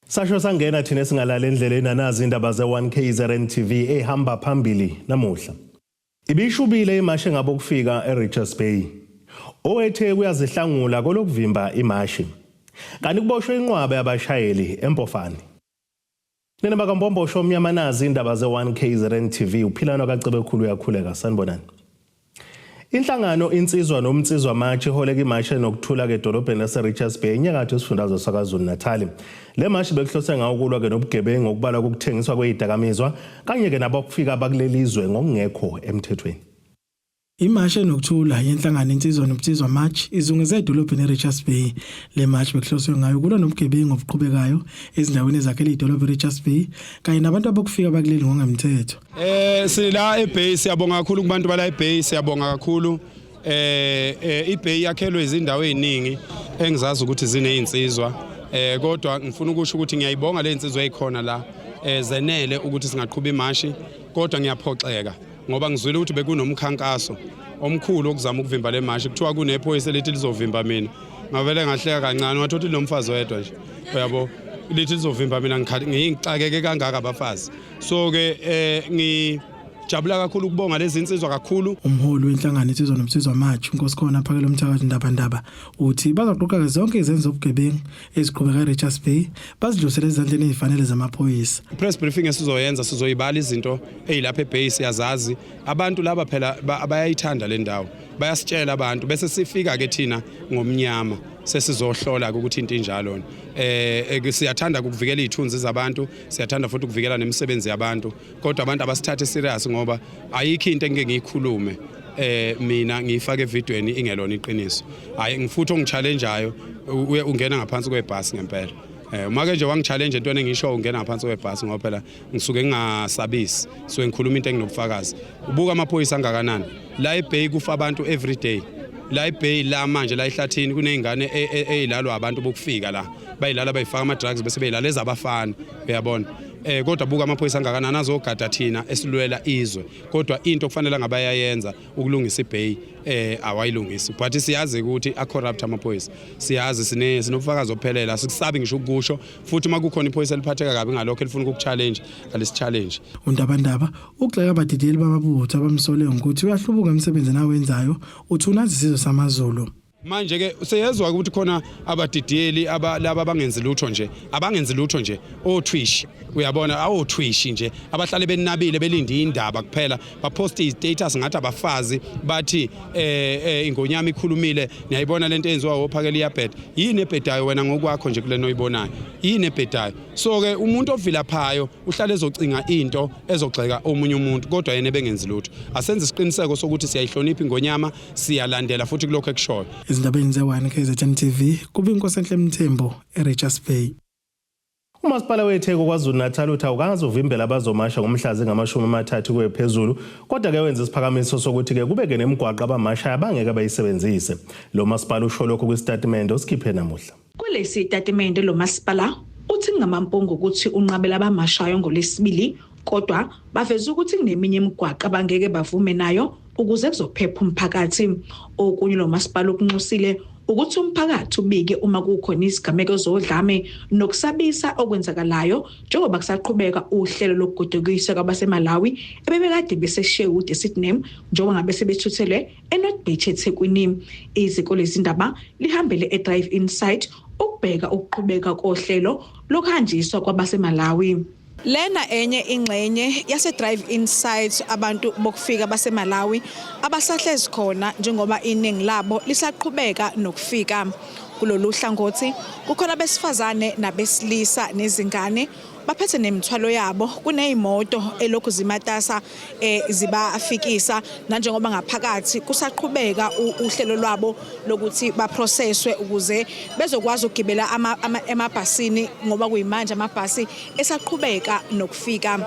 Sasho sangena thina singalala endleleni nazi indaba ze1KZN TV ehamba phambili namuhla. Ibishubile imashi ngabo kufika eRichards Bay. Owethe kuyazihlangula kolokuvimba imashi. Kanti kuboshwe inqwabe yabashayeli eMpofane. Nina bakambombosho omnyama nazi indaba ze1KZN TV uphilano kaCebe khulu yakhuleka sanibonani. Inhlangano insizwa nomnsizwa machi holeka imashi nokuthula ke dolobheni laseRichards Bay enyakatho esifundazwe saKwaZulu Natal. Le mashi bekuhlose ngawo ukulwa ke nobugebengu ngokubala kokuthengiswa kwezidakamizwa kanye ke nabakufika abakulelizwe ngokungekho emthethweni. Imashi nokuthula yenhlangano insizwa nomnsizwa march izungeze edolobheni eRichards Bay. Le march bekuhloswe ngayo ukulwa nobugebengu obuqhubekayo ezindaweni zakhele idolobha eRichards Bay kanye nabantu abakufika abakuleli ngongemthetho. Sila eBay siyabonga kakhulu kubantu bala eBay siyabonga kakhulu. iBay yakhelwe izindawo eziningi engizazi ukuthi zinezinsizwa. Kodwa ngifuna ukusho ukuthi ngiyayibonga le insizwa ezikhona la zenele ukuthi singaqhubha imashi kodwa ngiyaphoxeka ngoba ngizwile ukuthi bekunomkhankaso omkhulu okuzama ukuvimba le mashi kuthiwa kunephoyisa elithi lizovimba mina ngavele ngahleka kancane wathothi lo mfazi wedwa nje uyabo lithi lizovimba mina ngixakeke kangaka abafazi so ke jabula kakhulu ukubonga lezi insizwa kakhulu. Umholi wenhlangano insizwa nomnsizwa march uNkosikhona Phakelo Mthakathi Ndabandaba uthi bazoqoqa zonke izenzo zobugebengu eziqhubeka eRichards Bay bazidlulisele ezandleni ezifanele zamaphoyisa. Press briefing esizoyenza sizoyibala izinto ezilapha eBay siyazazi abantu laba phela abayayithanda le ndawo bayasitshela abantu bese sifika ke thina ngomnyama sesizohlola ukuthi into injalo siyathanda ukuvikela izithunzi zabantu siyathanda futhi ukuvikela nemisebenzi yabantu kodwa abantu abasithathe serious ngoba ayikho into engeke ngiyikhulume mina ngiyifaka evidweni ingelona iqiniso hayi ngifutha ongichallenge-ayo ungena ngaphansi kwebhasi ngempela uma ke nje wangichallenge into engisho ungena ngaphansi kwebhasi ngoba phela ngisuke ngingasabisi so ngikhuluma into enginobufakazi ubuka amaphoyisa angakanani la eBay kufa abantu every day la eBay la manje la ehlathini kunezingane ezilalwa abantu bokufika la bayilala bayifaka ama drugs bese beyilala ezabafana uyabona kodwa buka amaphoyisa angakanani azogada thina esilwela izwe kodwa into okufanele ngabayayenza ukulungisa iBay awayilungisi but siyazi ukuthi acorrupt amaphoyisa siyazi sinobufakazi ophelela sikusabi ngisho ukusho futhi uma kukhona iphoyisa eliphatheka kabi ngalokho elifuna ukuchallenge ngalesi challenge. uNdabandaba uxeka abadidiyeli bababutho abamsole ukuthi uyahlubuka emsebenzi nawenzayo uthi unazi isizwe samaZulu. Manje ke seyezwa ukuthi khona abadidiyeli laba abangenzi lutho nje oTwish uyabona awoTwish nje abahlale benabile belinde indaba kuphela bapost istatus ngathi abafazi bathi ingonyama ikhulumile niyayibona lento enziwa ophakela iyabheda yini ebhedayo wena ngokwakho nje kule noyibonayo yini ebhedayo so ke umuntu ovilaphayo uhlale ezocinga into ezogxeka omunye umuntu kodwa yena bengenzi lutho asenze isiqiniseko sokuthi siyayihlonipha ingonyama siyalandela futhi kulokho ekushoyo. Izindabeni ze1KZN TV kuba iNkosenhle Mthembu eRichards Bay. Umasipala weTheko kwaZulu Natal uthi awukazi uvimbela abazomasha ngomhlazi ngama30 kuye phezulu kodwa ke wenza isiphakamiso sokuthi ke kubeke nemigwaqo abamasha abangeke bayisebenzise. Lo masipala usho lokho kwistatimende osikhiphe namuhla. Kulesi statimende lo masipala uthi ngamampungu ukuthi unqabela abamashayo ngolesibili kodwa baveza ukuthi kuneminye imigwaqo abangeke bavume nayo ukuze kuzophepha umphakathi. Okunye lo masipala ukunxusile ukuthi umphakathi ubike uma kukhona izigameko zodlame nokusabisa okwenzakalayo njengoba kusaqhubeka uhlelo lokugodukisa kwabaseMalawi ebebekade beseshewu Sydney njengoba ngabe sebethuthelwe eNorth Beach eThekwini. Izikole izindaba lihambele eDrive Insight ukubheka ukuqhubeka kohlelo lokuhanjiswa kwabaseMalawi. Lena enye ingxenye yase Drive Insight abantu bokufika baseMalawi abasahlezi khona njengoba iningi labo lisaqhubeka nokufika kulolu hlangothi kukhona besifazane nabesilisa nezingane baphethe nemithwalo yabo kunezimoto elokhu zimatasa zibafikisa nanjengoba ngaphakathi kusaqhubeka uhlelo lwabo lokuthi baprocesswe ukuze bezokwazi ukugibela emabhasini ngoba kuyimanje amabhasi esaqhubeka nokufika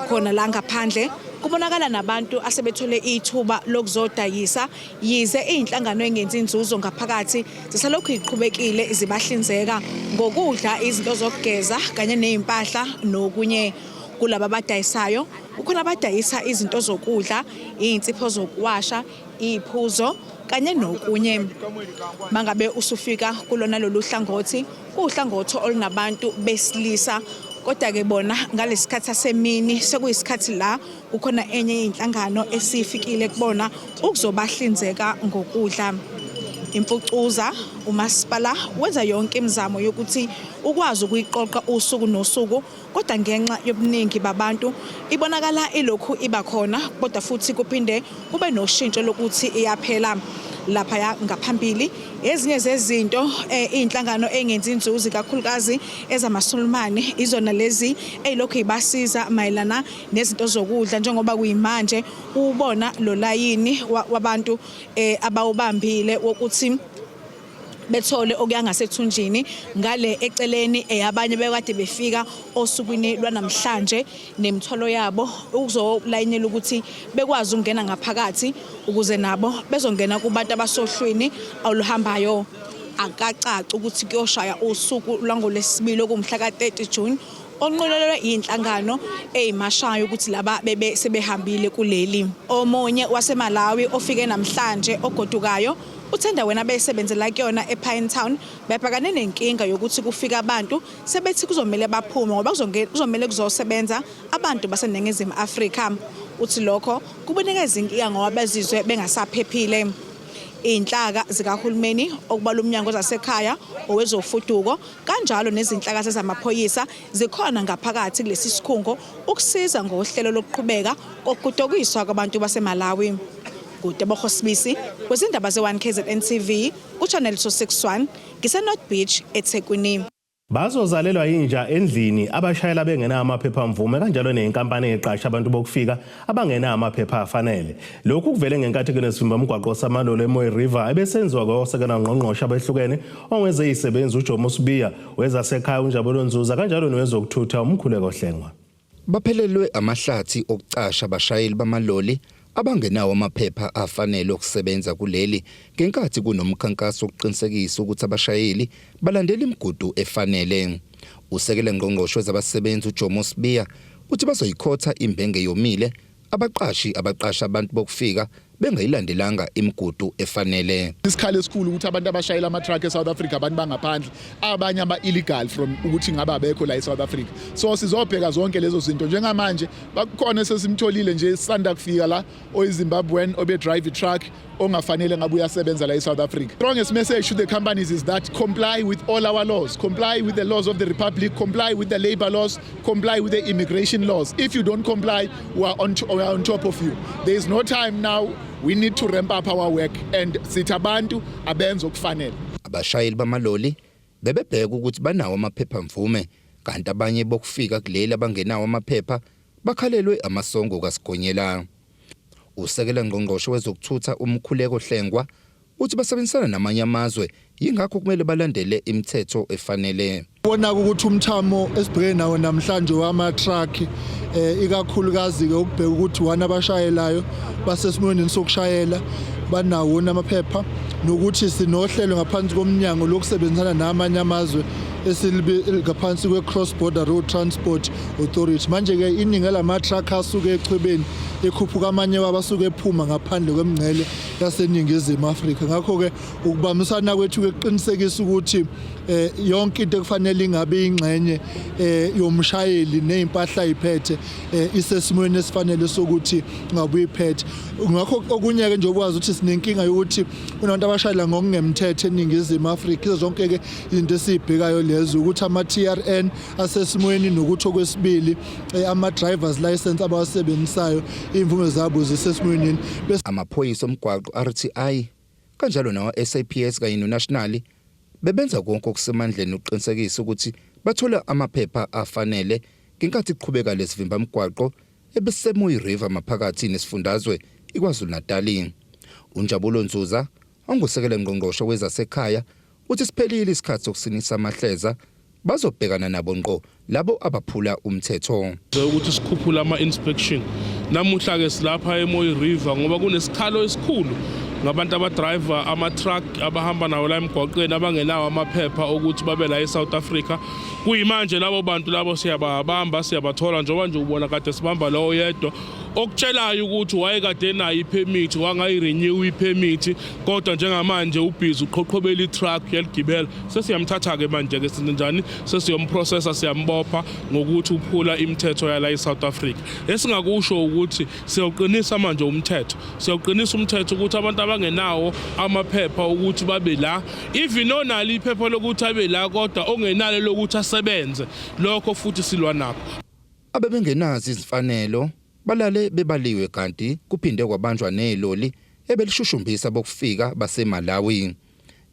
khona la ngaphandle. Kubonakala nabantu asebethole ithuba lokuzodayisa yize izinhlangano engenzi inzuzo ngaphakathi zisalokhu iqhubekile zibahlinzeka ngokudla izinto zokugeza kanye nezimpahla nokunye. kulaba abadayisayo ukhona abadayisa izinto zokudla, izinsipho zokuwasha, iphuzo kanye nokunye. Mangabe usufika kulona lolu hlangothi, uhlangothi olunabantu besilisa, kodwa ke bona ngalesikhathi semini sekuyisikhathi la ukhona enye inhlangano esifikile kubona ukuzobahlinzeka ngokudla. Imfucuza umasipala wenza yonke imizamo yokuthi ukwazi ukuyiqoqa usuku nosuku, kodwa ngenxa yobuningi babantu ibonakala ilokhu iba khona, kodwa futhi kuphinde kube noshintsho lokuthi iyaphela. Lapha ngaphambili ezinye zezinto inhlangano engenzi inzuzo kakhulukazi ezamasulumane izona lezi elokhu ibasiza mayelana nezinto zokudla, njengoba kuyimanje ubona lo layini wabantu abawubambile wokuthi bethole okuyangasethunjini ngale eceleni abanye bekade befika osukwini lwanamhlanje nemtholo yabo ukuzolayinela ukuthi bekwazi ukungena ngaphakathi ukuze nabo bezongena kubantu abasohlwini oluhambayo. Akacaci ukuthi kuyoshaya usuku lwangolesibili okumhla ka-30 June onqolelwe inhlangano eyimashayo ukuthi laba bebe sebehambile kuleli. Omunye waseMalawi ofike namhlanje ogodukayo uthenda wena besebenzela kuyona ePinetown bebhekane nenkinga yokuthi kufika abantu sebethi kuzomela baphume ngoba kuzomela kuzosebenza abantu baseNingizimu Afrika. Uthi lokho kubonikeza inkinga ngoba bezizwe bengasaphephile. Inhlaka zikahulumeni okubala umnyango zasekhaya owezofuduko kanjalo nezinhlaka zezamaphoyisa zikhona ngaphakathi kulesi sikhungo ukusiza ngohlelo lokuqhubeka kokudokiswa kwabantu baseMalawi. Kutebogo Sibisi kwezindaba ze1KZN TV kuchannel 261 ngiseNorth Beach eThekwini. Bazozalelwa inja endlini abashayela bengena amaphepha mvume kanjalo nenkampani eqasha abantu bokufika abangena amaphepha afanele. Lokhu kuvele ngenkathi kunesivimba umgwaqo samalolo eMoyi River ebesenziwa ngosekela ngqongqoshe abehlukene ongeze isebenzi uJomo Sibiya wezasekhaya uNjabulo Nzuza kanjalo nowezokuthutha uMkhuleko Hlengwa. Baphelelwe amahlathi okucasha abashayeli bamaloli abangenawo amaphepha afanele okusebenza kuleli ngenkathi kunomkhankaso oqinisekisa ukuthi abashayeli balandela imigudu efanele. Usekele ngqongqoshe wezabasebenzi uJomo Sibiya uthi bazoyikhotha imbenge yomile abaqashi abaqasha abantu bokufika bengayilandelanga imigudu efanele. Isikhalo esikhulu ukuthi abantu abashayela ama-truck eSouth Africa abantu bangaphandle abanye aba-illegal from ukuthi ngabe abekho la eSouth Africa. So sizobheka zonke lezo zinto njengamanje bakhona sesimtholile nje sisanda kufika la oyiZimbabwean obe drive i-truck ongafanele ngabe uyasebenza la eSouth Africa. Strongest message to the companies is that comply with all our laws, comply with the laws of the Republic, comply with the labor laws, comply with the immigration laws. If you don't comply, we are on top of you. There is no time now. We need to ramp up our work and sithi abantu abenza okufanele. Abashayeli bamaloli bebebheka ukuthi banawo amaphepha mvume kanti abanye bokufika kuleli abangenawo amaphepha bakhalelwe amasongo kasigonyela. Usekela ngqongqoshe wezokuthutha uMkhuleko Hlengwa uthi basebenzisana namanye amazwe ingakho kumele balandele imithetho efanele. Bona ukuthi umthamo esibheke nawo namhlanje wama-truck ikakhulukazi ke ukubheka ukuthi wana abashayelayo basesimweni sokushayela banawo amaphepha nokuthi sinohlelo ngaphansi komnyango lokusebenzana namanye amazwe ngaphansi kwe-Cross Border Road Transport Authority. Manje ke iningi lama-truck asuke echwebeni ekhuphuka amanye wabasuke ephuma ngaphandle kwemingcele yaseNingizimu Afrika. Ngakho ke ukubambisana kwethu kuqinisekisa ukuthi yonke into ekufanele ingabe ingxenye yomshayeli nezimpahla ayiphethe isesimweni esifanele sokuthi ngabe uyiphethe. Ngakho okunye ke nje ukwazi ukuthi sinenkinga yokuthi kunabantu abashayela ngokungemthetho eNingizimu Afrika. Izo zonke ke izinto esibhekayo lezo ukuthi ama-TRN asesimweni nokuthi okwesibili ama-drivers license abawasebenzisayo imvume zabo zisesimweni. Amaphoyisa omgwaqo RTI kanjalo nawa SAPS kanye noNational bebenza konke okusemandleni ukuqinisekisa ukuthi bathola amaphepha afanele ngenkathi iqhubeka lesivimba umgwaqo ebeseMoyi River maphakathi nesifundazwe iKwaZulu-Natal. uNjabulo Nzuza ongusekela ngqongqoshe wezasekhaya uthi siphelile isikhathi sokusinisa amahleza bazobhekana nabo ngqo labo abaphula umthetho. Ukuthi sikhuphula ama-inspection namuhla ke silapha eMoyi River ngoba kunesikhalo esikhulu ngabantu abadriver ama-truck abahamba nawo la emgwaqeni abangenawo amaphepha ukuthi babe la eSouth Africa. Kuyimanje labo bantu labo siyababamba siyabathola njengoba nje ubona kade sibamba lowo yedwa okutshelayo ukuthi wayekade nayo ipermit wangayirenew ipermit kodwa njengamanje ubhizi uqhoqhobela i-truck yaligibela sesiyamthatha ke manje ke sinjani sesiyomprocessa siyambopha ngokuthi uphula imithetho yala eSouth Africa. Esingakusho ukuthi siyoqinisa manje umthetho siyoqinisa umthetho ukuthi abantu abangenawo amaphepha ukuthi babe la even onali iphepha lokuthi abe la kodwa ongenalo lokuthi asebenze lokho futhi silwa nakho. Abebengenazi izifanelo balale bebaliwe kanti kuphinde kwabanjwa neloli ebelishushumbisa bokufika baseMalawi.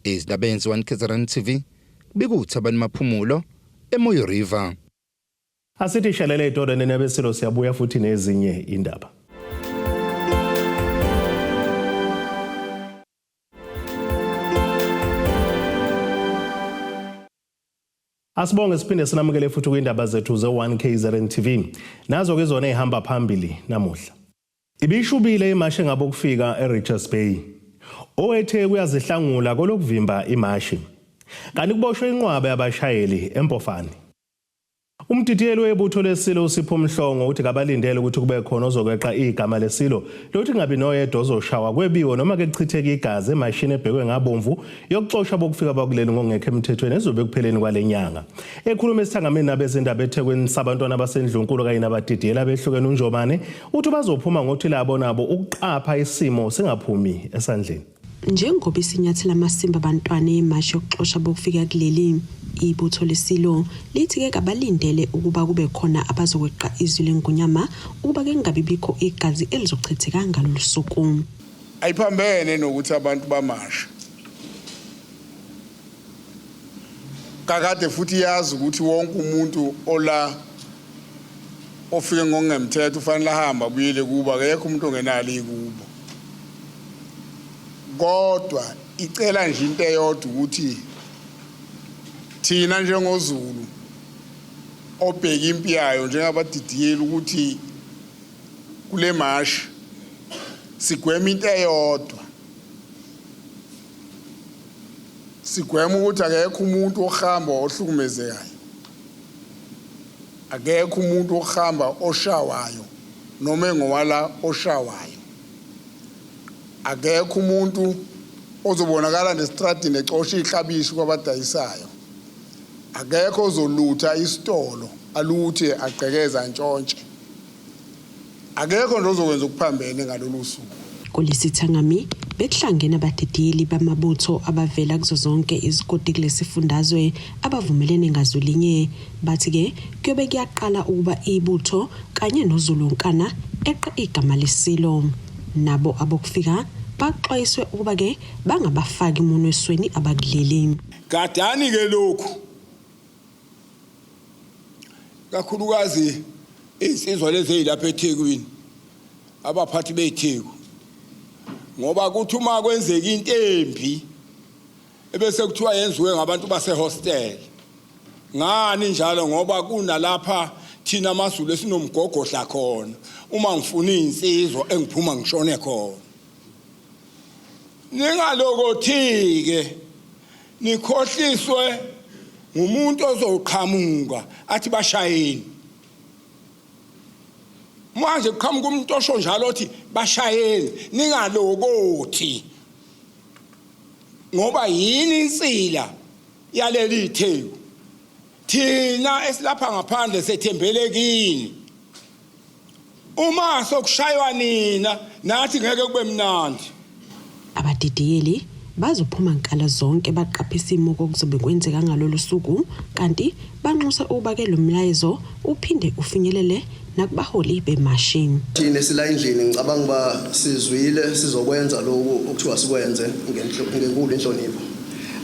Izindabenzi 1 KZN TV bikuthabani maphumulo eMoyo River. Asithi shalele itodo nenebeselo siyabuya futhi nezinye indaba. Asibonge siphinde sinamukele futhi kwindaba zethu ze1 KZN TV. Nazo ke zona ehamba phambili namuhla. Ibishubile imashi ngabokufika eRichards Bay. Owethe kuyazihlangula kolokuvimba imashi. Kanti kuboshwe inqwabe yabashayeli eMpofane. Umdidiyeli webutho lesilo uSipho Mhlongo uthi kabalindele ukuthi kube khona ozokweqa igama lesilo lokuthi ngabi noyedwa ozoshawa kwebiwo noma ke kuchitheka igazi emashini ebhekwe ngabomvu yokuxoshwa bokufika bakuleli ngongekho emthethweni ezobe kupheleni kwalenyanga. Ekhuluma esithangameni nabezindaba eThekwini sabantwana abasendlunkulu kanye nabadidiyela behlukene uNjomane uthi bazophuma ngothi labo nabo ukuqapha isimo singaphumi esandleni. Njengoba isinyathela amasimba abantwana eMashi yokuxoshwa bokufika kuleli ibutho lesilo lithi ke kabalindele ukuba kube khona abazokweqa izwi lengunyama ukuba ke ngabe bikho igazi elizochitheka ngalolu suku. Ayiphambene nokuthi abantu bamasha kakade futhi yazi ukuthi wonke umuntu ola ofike ngongemthetho ufanele ahamba buyele kuba akekho umuntu ongenalo ikubo. Kodwa icela nje into eyodwa ukuthi thina njengozulu obheka impi yayo njengabadidiyeli ukuthi kule mashi sigwema into eyodwa. Sigwema ukuthi akekho umuntu ohamba ohlukumezekayo. Akekho umuntu ohamba oshawayo noma engowala oshawayo. Akekho umuntu ozobonakala nesitradini ecosha ihlabishi kwabadayisayo. Akekho ozolutha isitolo aluthe agcekeza ntshontshe. Akekho nje ozokwenza ukuphambene ngalolu suku. Kulisithangami bekuhlangene abadidiyeli bamabutho abavela kuzo zonke izigodi kulesifundazwe abavumelene ngazulinye bathi ke kuyobe kuyaqala ukuba ibutho kanye nozulunkana eqa igama lesilo. Nabo abokufika baxwayiswe ukuba ke bangabafaki umunwesweni abakuleli. Gadani ke lokhu kakhulukazi insizwa lezi ezilapha eThekwini abaphathi beTheku ngoba kuthi uma kwenzeka into embi ebese kuthiwa yenziwe ngabantu basehostel. Ngani njalo ngoba kunalapha thina amaZulu esinomgogodla khona uma ngifuna insizwa engiphuma ngishone khona. Ningalokothi-ke nikhohliswe ngumuntu ozoqhamuka athi bashayeni. Manje kuqhamuka umuntu osho njalo othi bashayeni ningalokothi ngoba yini insila yaleli Theku. Thina esilapha ngaphandle sethembele kini. Uma sokushaywa nina nathi ngeke kube mnandi. Abadidiyeli bazophuma nkala zonke baqapha isimo kokuzobe kwenzeka ngalolu suku kanti banxusa ukuba ke lo mlayezo uphinde ufinyelele nakubaholi bemashini. Thina sila endlini ngicabanga ba sizwile sizokwenza lokho okuthiwa sikwenze ngenkulu inhlonipho.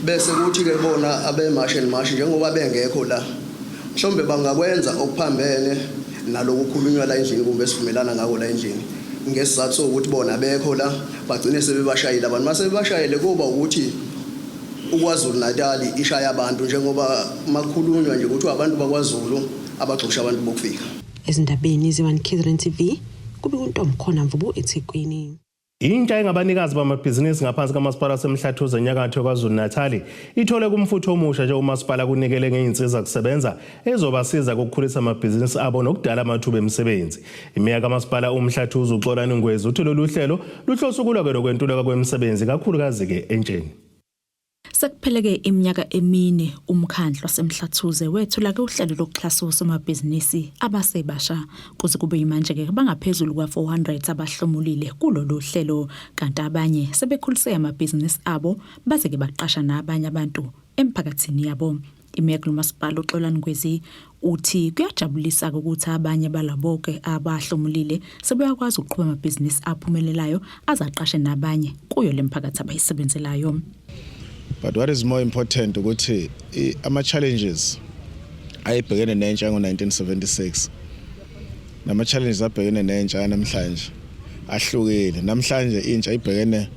Bese kuthi ke bona abemashini mashi njengoba bengekho la mhlombe bangakwenza okuphambene nalokukhulunywa la endlini kumbe sivumelana ngako la endlini. Ngesizathu sokuthi bona bekho la bagcine sebebashayile abantu mase bebashayile kuba ukuthi uKwaZulu Natal ishaya abantu njengoba makhulunywa nje ukuthi abantu bakwaZulu abagxosha abantu bokufika. Ezindabeni ze1 KZN TV kube uNtomkhona Mvubu eThekwini. Intsha engabanikazi bamabhizinisi ngaphansi kamasipala semhlathuze enyakatho KwaZulu-Natal ithole kumfutho omusha nje umasipala kunikele ngeinsiza kusebenza ezobasiza ukukhulisa amabhizinisi abo nokudala amathuba emisebenzi. Imeya kamasipala umhlathuze uXolani Ngwezi uthi lolu hlelo luhlose ukulwa kwentuleka kwemisebenzi kakhulukazi ke entsheni. Sekupheleke iminyaka emine umkhandlu wasemhlathuze wethula ke uhlelo lokuxhasa osomabhizinisi abasebasha kuze kube yimanje ke bangaphezulu kwa400 abahlomulile kulolu hlelo kanti abanye sebekhulise amabhizinisi abo baze ke baqasha nabanye abantu emphakathini yabo. Imeya kumasipala uXolani Ngwezi uthi kuyajabulisa ukuthi abanye balabo ke abahlomulile sebeyakwazi ukuqhuba amabhizinisi aphumelelayo azaqashe nabanye kuyo lemphakathi abayisebenzelayo. But what is more important ukuthi ama-challenges ayebhekene nentsha ngo-1976 nama-challenges abhekene nentsha namhlanje ahlukile. Namhlanje intsha ibhekene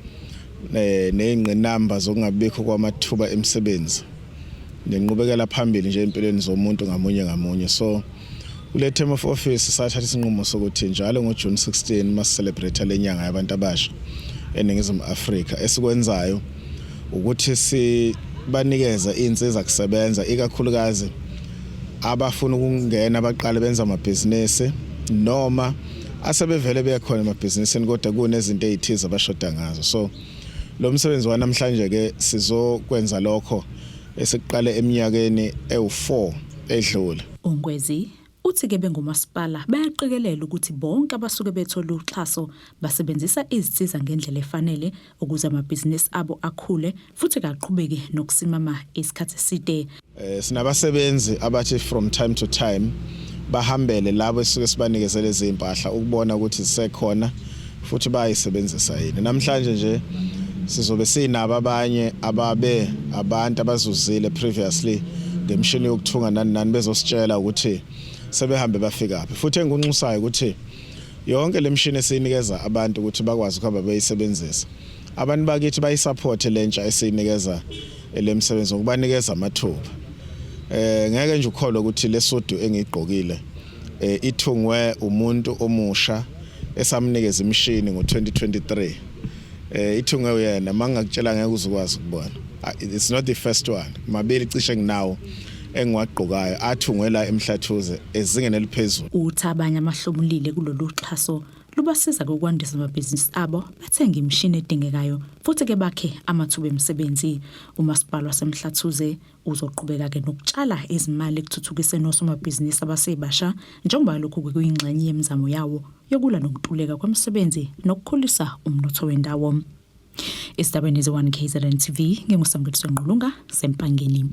ney'ngqinamba zokungabikho kwamathuba emisebenzi nenqubekela phambili nje empilweni zomuntu ngamunye. So kule term of office sathatha isinqumo sokuthi njalo ngoJune 16 masicelebrate le nyanga yabantu abasha eNingizimu Afrika esikwenzayo ukuthi sibanikeza insiza kusebenza ikakhulukazi abafuna ukungena abaqale benza amabhizinisi noma asebevele bekhona emabhizinisini kodwa kunezinto ezithize abashoda ngazo. So lo msebenzi wanamhlanje ke sizokwenza lokho esiqale eminyakeni ewu4 edlule. Ongwezi uthi ke bengumasipala bayaqikelela ukuthi bonke abasuke bethola uxhaso basebenzisa izithiza ngendlela efanele ukuze amabhizinisi abo akhule futhi kaqhubeke nokusimama isikhathi eside. Sinabasebenzi abathi from time to time bahambele labo esuke sibanikezele izimpahla ukubona ukuthi zisekhona futhi bayisebenzisa yini. Namhlanje nje sizobe sinabo abanye ababe abantu abazuzile previously ngemshini yokuthunga nani bezositshela ukuthi sebehambe bafika aphi. Futhi engunxusayo ukuthi yonke lemshini esinikeza abantu ukuthi bakwazi ukuhamba beyisebenzisa. Abantu bakithi bayisupport lentsha esinikeza lemsebenzi ukubanikeza amathuba. Ngeke nje ukholwa ukuthi lesudu engigqokile ithungwe umuntu omusha esamnikeza imishini ngo2023. Ithungwe uyena mangakutshela ngeke uzukwazi ukubona. It's not the first one. Mabili cishe nginawo engwagqokayo athungwela emhlathuze ezingeni eliphezulu. Uthi abanye amahlomulile kulolu xhaso lubasiza ukwandisa amabhizinisi abo bathenga imishini edingekayo futhi ke bakhe amathuba emisebenzi. Umasipala wasemhlathuze uzoqhubeka ke nokutshala izimali ekuthuthukiseni osomabhizinisi abasebasha njengoba lokhu kuyingxenye yemizamo yawo yokulwa nokuntuleka kwemisebenzi nokukhulisa umnotho wendawo. Istabeni ze1 KZN TV nginguSamgitso Nqulunga sempangeni.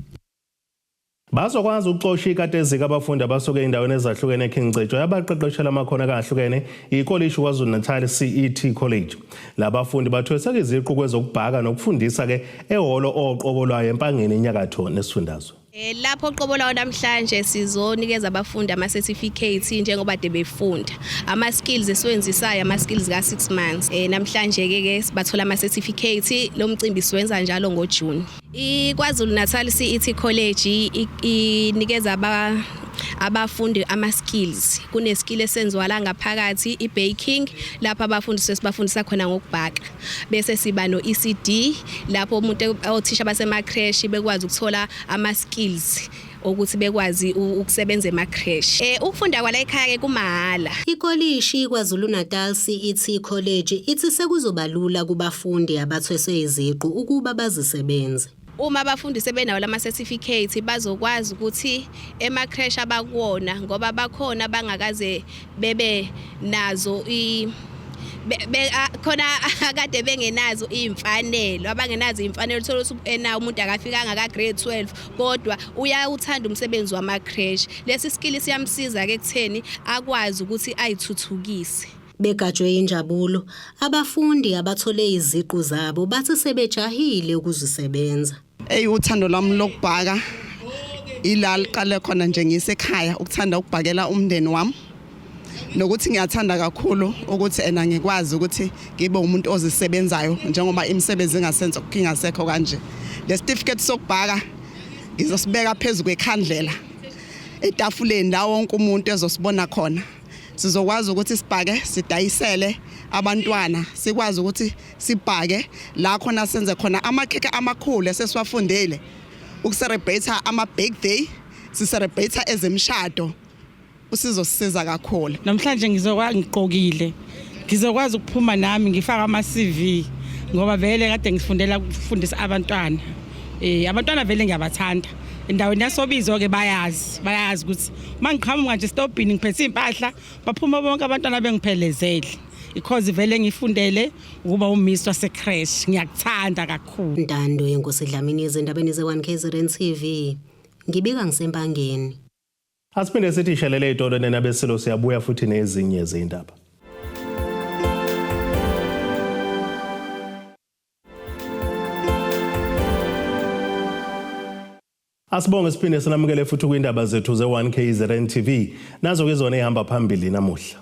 Bazokwazi ukuxosha ikatezika abafundi abasuke endaweni ezahlukene eKingcetshwa yabaqeqeshela amakhono akahlukene iCollege KwaZulu-Natal CET College. Labafundi bathweseka iziqu kwezokubhaka nokufundisa ke ehholo oqobo lwayo empangeni enyakatho nesifundazwe. Lapho qobo lawo namhlanje sizonikeza abafundi ama certificates njengoba de befunda ama skills esiwenzisayo ama skills ka 6 months. Namhlanje ke bathola ama certificates lo mcimbi siwenza njalo ngoJune. iKwaZulu-Natal CET College inikeza abafundi ama skills. Kune skill esenziwa la ngaphakathi ibaking lapha abafundi sesibafundisa khona ngokubhaka. Bese siba no ECD lapho umuntu othisha basema crash bekwazi ukuthola ama skills ukuthi bekwazi ukusebenza ema crash. Ukufunda kwala ekhaya ke kumahala. iKolishi KwaZulu-Natal CET College ithi sekuzobalula kubafundi abathweswe iziqu ukuba bazisebenze. Uma abafundi sebenawo lama certificates bazokwazi ukuthi ema crash abakuona ngoba bakhona bangakaze bebe nazo khona akade bengenazo imfanelo abangenazo imfanelo thola ukuthi umuntu akafikanga ka grade 12 kodwa uyawuthanda umsebenzi wama crash. Lesi skill siyamsiza ke kutheni akwazi ukuthi ayithuthukise. Begajwe injabulo abafundi abathole iziqu zabo bathi sebejahile ukuzisebenza. Uthando lwami lokubhaka ilal qale khona nje ngisekhaya ukuthanda ukubhakela umndeni wami nokuthi ngiyathanda kakhulu ukuthi ngikwazi ukuthi ngibe umuntu ozisebenzayo njengoba imisebenzi ingasenza kingasekho kanje. Le certificate sokubhaka ngizosibeka phezulu kwekhandlela etafuleni la wonke umuntu ezosibona khona. Sizokwazi ukuthi sibhake sidayisele abantwana sikwazi ukuthi sibhake la khona senze khona amakheke amakhulu esesiwafundele ukucelebrate ama birthday sicelebrate ezemshado usizosiza kakhulu. Namhlanje ngizokwazi ukuphuma nami ngifaka ama CV ngoba vele kade ngifundela ukufundisa abantwana. Abantwana vele ngiyabathanda. Endaweni yasobizo ke bayazi ukuthi mangiqhamuka nje stopini ngiphethe impahla baphuma bonke abantwana bengiphelezele because vele ngifundele ukuba uMiss waseCrash ngiyakuthanda kakhulu. Ntando yenkosi Dlamini ezindabeni ze1KZN TV ngibika ngisempangeni. Asiphinde sithi shelele itolo nenabeselo siyabuya futhi nezinye izindaba. Asibonge siphinde sinamukele futhi kwindaba zethu ze1KZN TV nazo ke zona ehamba phambili namuhla.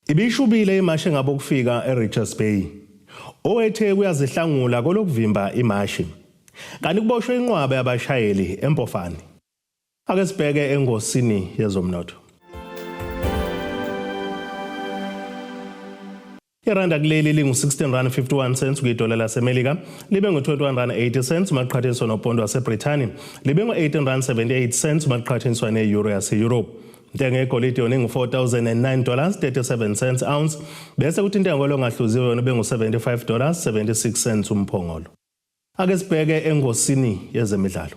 Ibishubile imashi ngabo kufika eRichards Bay. Owethe kuyazihlangula kolokuvimba imashi. Kanti kuboshwe inqwabe yabashayeli eMpofane. Ake sibheke engosini yezomnotho. Iranda kuleli lingu R16.51 kwidola laseMelika, libe ngu21.80 maqhathaniswa nopondo waseBrithani, libe ngu18.78 maqhathaniswa neeuro yaseEurope. Intengo yegolide yona $4,009.37 ounce, bese kuthi intengo longahluziwe yona bengu $75.76 umphongolo. Ake sibheke engosini yezemidlalo.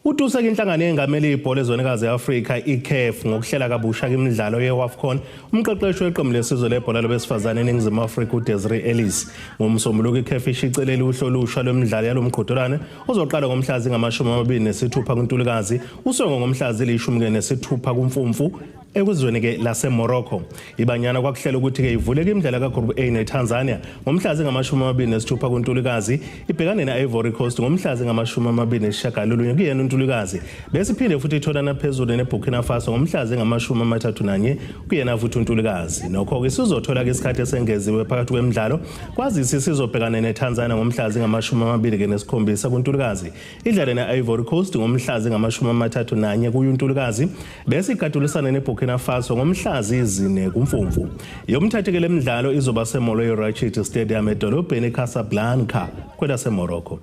Utuseka inhlangano yengameli ibhola ezwenikazi eAfrika iCAF ngokuhlela kabusha imidlalo yeWAFCON umqeqeshi weqembu lesizwe lebhola labesifazane eNingizimu Afrika uDesiree Ellis ngomsombuluko iCAF ishicelele uhlelo olusha lwemidlalo yalomqhudelwano ozoqala ngomhla zingama-26 kuNtulikazi usongo ngomhla zili-16 kuMfumfu ekuzweni ke laseMorocco. Ibanyana kwakuhlela ukuthi ke ivuleke imidlalo kaGroup A neTanzania ngomhla zingama-26 kuNtulikazi ibhekane ne-Ivory Coast ngomhla zingama-29 kuyena uNtulikazi bese iphinde futhi itholana phezulu neBurkina Faso ngomhla zingama-31 kuyena futhi uNtulikazi. Nokho ke sizothola ke isikhathi esengeziwe phakathi kwemidlalo kwazisi sizobhekana neTanzania ngomhla zingama-27 kuNtulikazi idlale ne-Ivory Coast ngomhla zingama-31 kuNtulikazi bese igadulisana neBurkina Faso ngomhla zine kuMfumfu. Yomthathe le midlalo izoba seMolloy Rachid Stadium edolobheni eCasablanca kwelaseMorocco.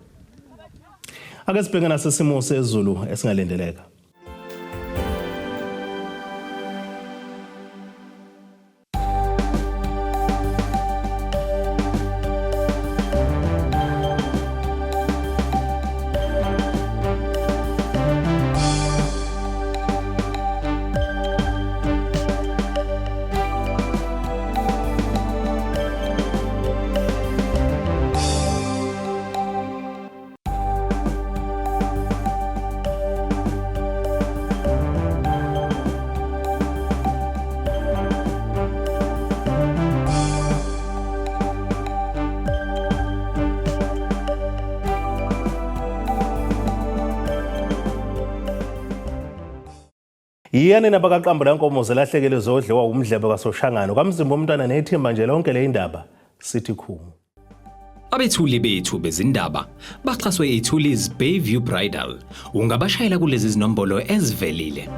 Ake sibheke nasesimo sezulu esingalindeleka. Yiyani nabakaqambu lankomo zelahlekele zodliwa umdlebe kwasoshangano kamzimba omntwana nethimba nje lonke le indaba sithi khumu. Abethuli bethu bezindaba baxhaswe iTulis Bayview Bridal. Ungabashayela kulezi zinombolo ezivelile.